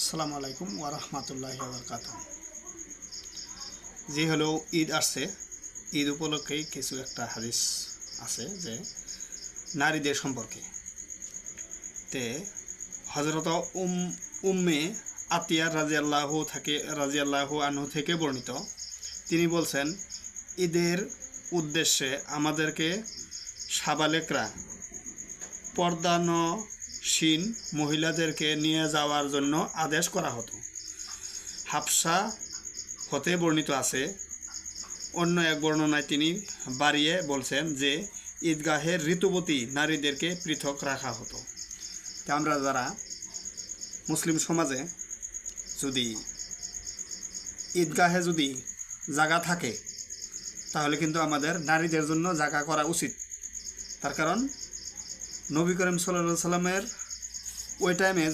আসসালামু আলাইকুম ওয়া রাহমাতুল্লাহি ওয়া বারাকাতুহু। যে হলো ঈদ আসছে, ঈদ উপলক্ষে কিছু একটা হাদিস আছে যে নারীদের সম্পর্কে। তে হযরত উম্মে আতিয়া রাদিয়াল্লাহু আনহু থেকে বর্ণিত, তিনি বলছেন, ঈদের উদ্দেশ্যে আমাদেরকে সাবালেকরা পর্দানসীন মহিলাদেরকে নিয়ে যাওয়ার জন্য আদেশ করা হতো। হাফসা হতে বর্ণিত আছে। অন্য এক বর্ণনায় তিনি বাড়িয়ে বলছেন যে ঈদগাহের ঋতুবতী নারীদেরকে পৃথক রাখা হতো। আমরা যারা মুসলিম সমাজে যদি ঈদগাহে যদি জায়গা থাকে, তাহলে কিন্তু আমাদের নারীদের জন্য জায়গা করা উচিত। তার কারণ নবী করিম সাল্লাল্লাহু আলাইহি ওয়াসাল্লামের ওই টাইমে